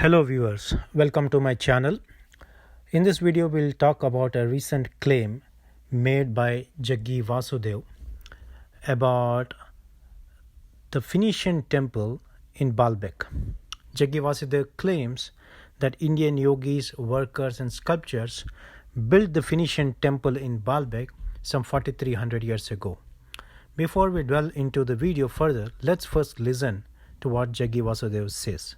Hello viewers, welcome to my channel. In this video we'll talk about a recent claim made by Jaggi Vasudev about the Phoenician Temple in BaalBek. Jaggi Vasudev claims that Indian Yogis, workers and sculptors built the Phoenician Temple in BaalBek some 4300 years ago. Before we dwell into the video further, let's first listen to what Jaggi Vasudev says.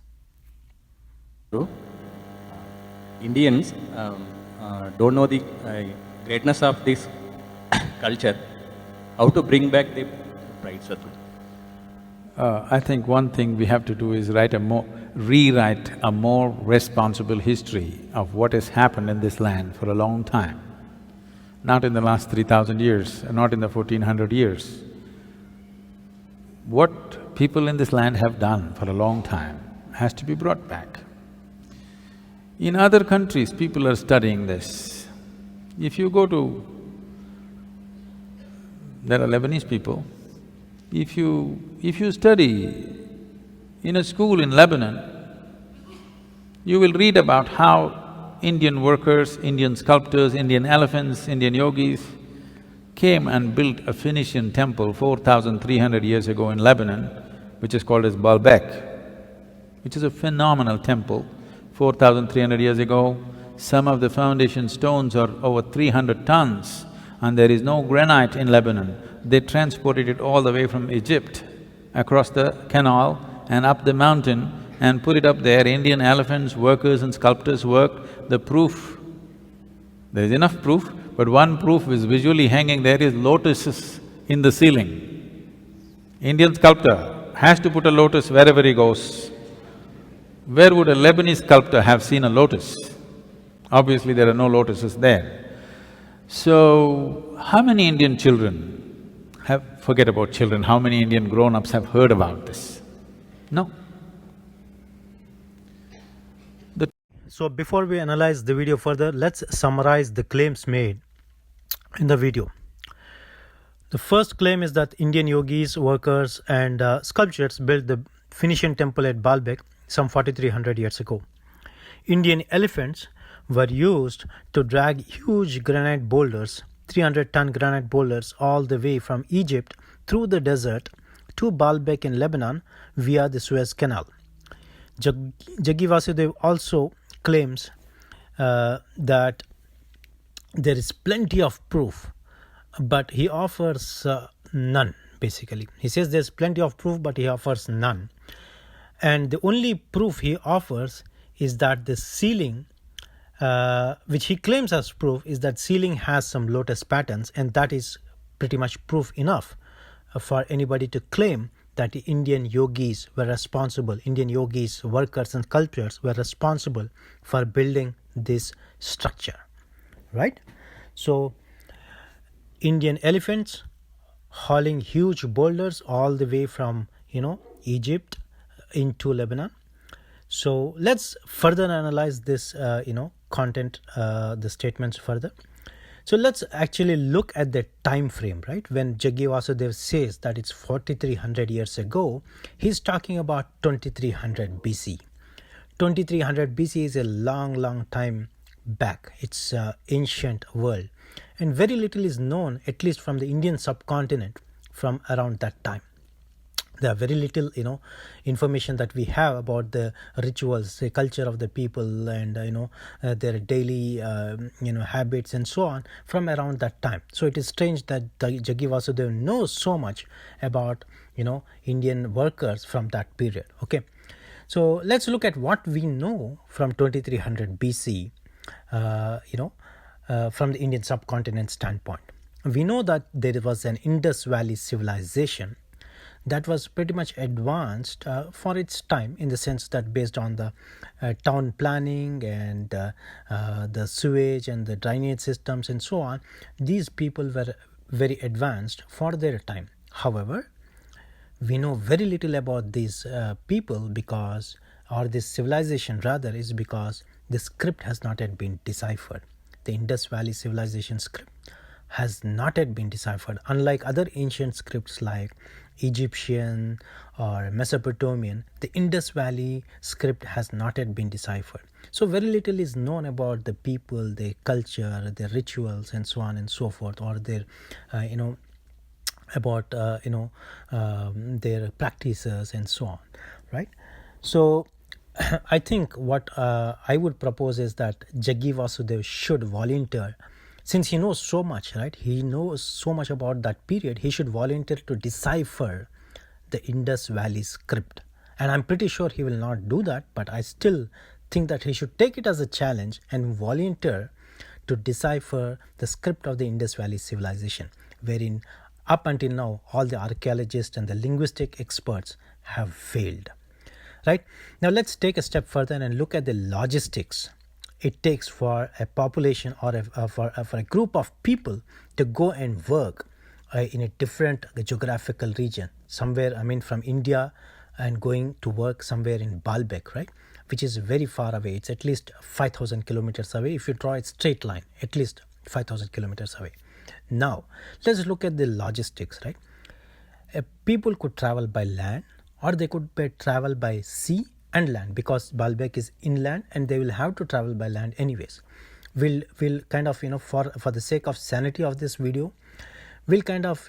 Indians don't know the greatness of this culture. How to bring back the pride, Sadguru? I think one thing we have to do is rewrite a more responsible history of what has happened in this land for a long time. Not in the last 3,000 years, not in the 1400 years. What people in this land have done for a long time has to be brought back. In other countries, people are studying this. If you go to… there are Lebanese people, if you study in a school in Lebanon, you will read about how Indian workers, Indian sculptors, Indian elephants, Indian yogis came and built a Phoenician temple 4,300 years ago in Lebanon, which is called as BaalBek, which is a phenomenal temple. 4,300 years ago, some of the foundation stones are over 300 tons and there is no granite in Lebanon. They transported it all the way from Egypt, across the canal and up the mountain and put it up there. Indian elephants, workers and sculptors worked. The proof, there is enough proof, but one proof is visually hanging there is lotuses in the ceiling. Indian sculptor has to put a lotus wherever he goes. Where would a Lebanese sculptor have seen a lotus? Obviously there are no lotuses there. So, how many Indian children forget about children, how many Indian grown-ups have heard about this? No. So before we analyze the video further, let's summarize the claims made in the video. The first claim is that Indian yogis, workers and sculptors built the Phoenician temple at BaalBek some 4300 years ago. Indian elephants were used to drag huge granite boulders, 300-ton granite boulders, all the way from Egypt through the desert to BaalBek in Lebanon via the Suez Canal. Jaggi Vasudev also claims that there is plenty of proof, but he offers none, basically. He says there's plenty of proof, but he offers none. And the only proof he offers is that the ceiling, which he claims as proof, is that ceiling has some lotus patterns, and that is pretty much proof enough for anybody to claim that the Indian yogis were responsible, Indian yogis, workers and sculptors were responsible for building this structure, right? So, Indian elephants hauling huge boulders all the way from, Egypt into Lebanon. So let's further analyze this, content, the statements further. So let's actually look at the time frame, right? When Jaggi Vasudev says that it's 4300 years ago, he's talking about 2300 BC. 2300 BC is a long time back. It's an ancient world. And very little is known, at least from the Indian subcontinent, from around that time. There are very little, information that we have about the rituals, the culture of the people and, their daily, habits and so on from around that time. So it is strange that Jaggi Vasudev knows so much about, Indian workers from that period, okay. So let's look at what we know from 2300 BC, from the Indian subcontinent standpoint. We know that there was an Indus Valley civilization that was pretty much advanced for its time, in the sense that based on the town planning and the sewage and the drainage systems and so on, these people were very advanced for their time. However, we know very little about these people because, or this civilization rather, is because the script has not yet been deciphered, the Indus Valley civilization script. has not yet been deciphered. Unlike other ancient scripts like Egyptian or Mesopotamian, the Indus Valley script has not yet been deciphered. So very little is known about the people, their culture, their rituals, and so on and so forth, or their, about their practices and so on, right? So I think what I would propose is that Jaggi Vasudev should volunteer, since he knows so much, right? He knows so much about that period. He should volunteer to decipher the Indus Valley script. And I'm pretty sure he will not do that, but I still think that he should take it as a challenge and volunteer to decipher the script of the Indus Valley civilization, wherein up until now all the archaeologists and the linguistic experts have failed. Right? Now let's take a step further and look at the logistics it takes for a population or for a group of people to go and work in a different geographical region, somewhere, from India, and going to work somewhere in BaalBek, right? Which is very far away. It's at least 5,000 kilometers away. If you draw a straight line, at least 5,000 kilometers away. Now, let's look at the logistics, right? People could travel by land, or they could travel by sea and land, because BaalBek is inland and they will have to travel by land anyways. We'll kind of, for the sake of sanity of this video, we'll kind of,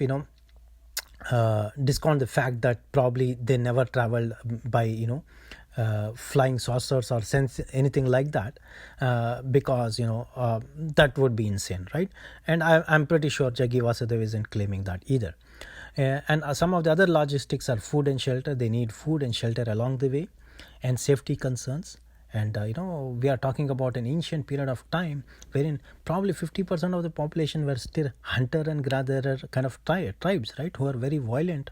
discount the fact that probably they never traveled by, flying saucers or anything like that, because, that would be insane, right? And I'm pretty sure Jaggi Vasudev isn't claiming that either. And some of the other logistics are food and shelter. They need food and shelter along the way, and safety concerns. And we are talking about an ancient period of time wherein probably 50% of the population were still hunter and gatherer kind of tribes, right, who are very violent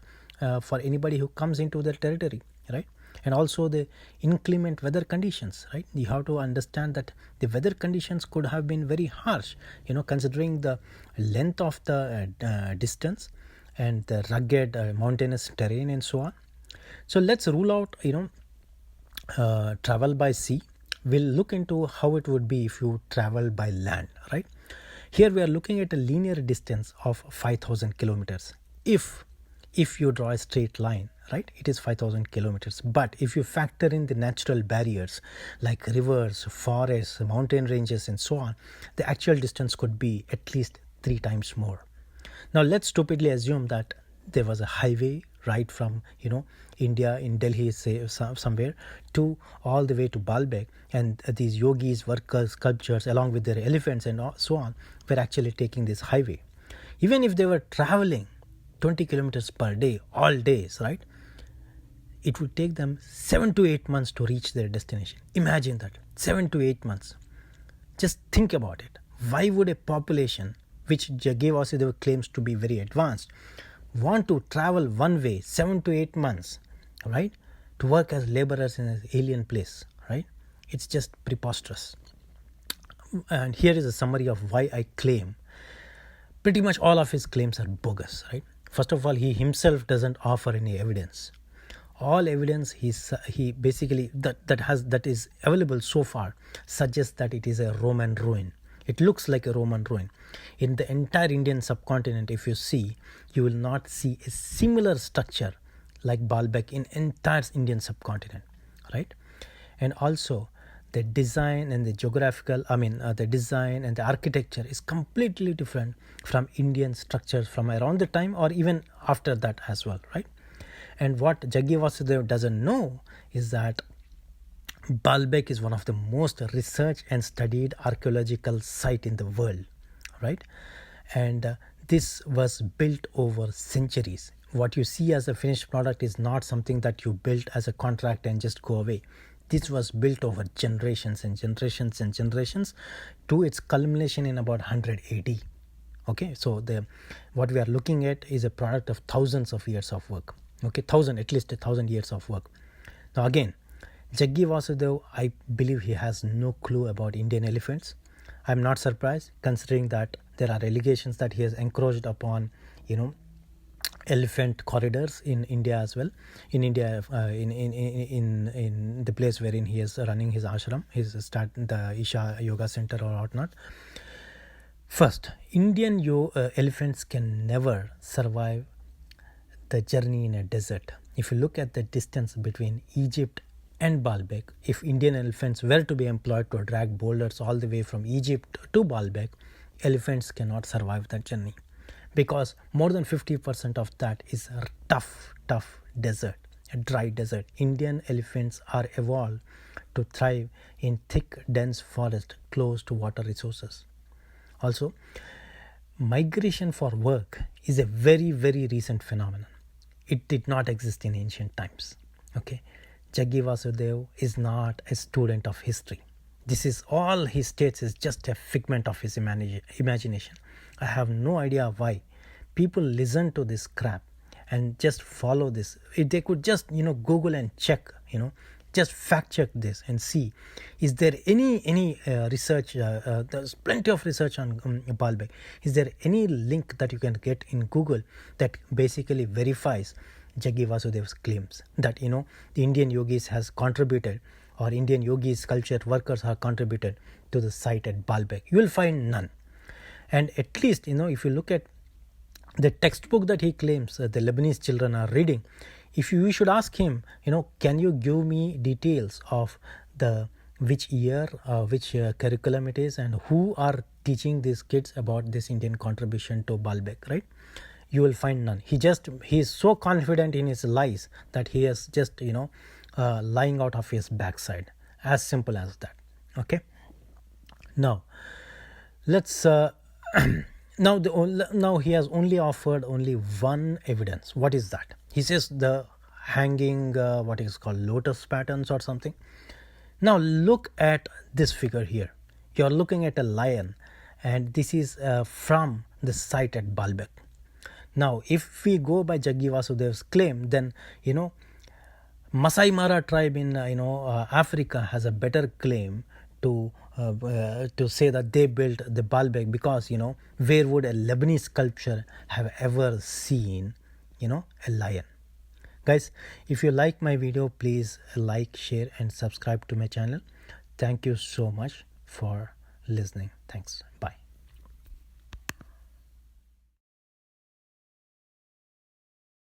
for anybody who comes into their territory, right? And also the inclement weather conditions, right? You have to understand that the weather conditions could have been very harsh, considering the length of the distance and the rugged mountainous terrain and so on. So let's rule out, travel by sea. We'll look into how it would be if you travel by land, right? Here we are looking at a linear distance of 5,000 kilometers. If you draw a straight line, right, it is 5,000 kilometers. But if you factor in the natural barriers like rivers, forests, mountain ranges, and so on, the actual distance could be at least 3 times more. Now let's stupidly assume that there was a highway right from India, in Delhi, say somewhere, to all the way to BaalBek, and these yogis, workers, sculptors, along with their elephants and so on, were actually taking this highway. Even if they were traveling 20 kilometers per day, all days, right, it would take them 7 to 8 months to reach their destination. Imagine that, 7 to 8 months. Just think about it. Why would a population which Jaggi Vasudev claims to be very advanced want to travel one way 7 to 8 months, right, to work as laborers in an alien place, right? It's just preposterous. And here is a summary of why I claim pretty much all of his claims are bogus, right? First of all, he himself doesn't offer any evidence. All evidence he basically that is available so far suggests that it is a Roman ruin. It looks like a Roman ruin. In the entire Indian subcontinent, if you see, you will not see a similar structure like BaalBek in entire Indian subcontinent, right? And also the design and the geographical, the design and the architecture is completely different from Indian structures from around the time or even after that as well, right? And what Jaggi Vasudev doesn't know is that BaalBek is one of the most researched and studied archaeological site in the world, right? And this was built over centuries. What you see as a finished product is not something that you built as a contract and just go away. This was built over generations and generations and generations to its culmination in about 100 AD. Okay, so what we are looking at is a product of thousands of years of work. Okay, at least 1,000 years of work. Now again, Jaggi Vasudev, I believe he has no clue about Indian elephants. I'm not surprised, considering that there are allegations that he has encroached upon, elephant corridors in India as well. In India, in the place wherein he is running his ashram, the Isha Yoga Center or whatnot. First, Indian elephants can never survive the journey in a desert. If you look at the distance between Egypt and BaalBek, if Indian elephants were to be employed to drag boulders all the way from Egypt to BaalBek, elephants cannot survive that journey, because more than 50% of that is a tough desert, a dry desert. Indian elephants are evolved to thrive in thick, dense forest close to water resources. Also, migration for work is a very recent phenomenon. It did not exist in ancient times. Okay, Jaggi Vasudev is not a student of history. This is all he states is just a figment of his imagination. I have no idea why people listen to this crap and just follow this. If they could just Google and check, just fact check this and see, is there any research? There's plenty of research on BaalBek. Is there any link that you can get in Google that basically verifies Jaggi Vasudev's claims that the Indian Yogis has contributed, or Indian Yogis culture workers have contributed to the site at BaalBek? You will find none. And at least if you look at the textbook that he claims the Lebanese children are reading, if you should ask him, can you give me details of the which year, which curriculum it is, and who are teaching these kids about this Indian contribution to BaalBek, right? You will find none. He is so confident in his lies that he is just lying out of his backside. As simple as that. Okay. Now, let's. Now he has only offered only one evidence. What is that? He says the hanging, what is called lotus patterns or something. Now look at this figure here. You are looking at a lion, and this is from the site at BaalBek. Now, if we go by Jaggi Vasudev's claim, then Masai Mara tribe in Africa has a better claim to say that they built the BaalBek, because where would a Lebanese sculpture have ever seen a lion? Guys, if you like my video, please like, share and subscribe to my channel. Thank you so much for listening. Thanks. Bye.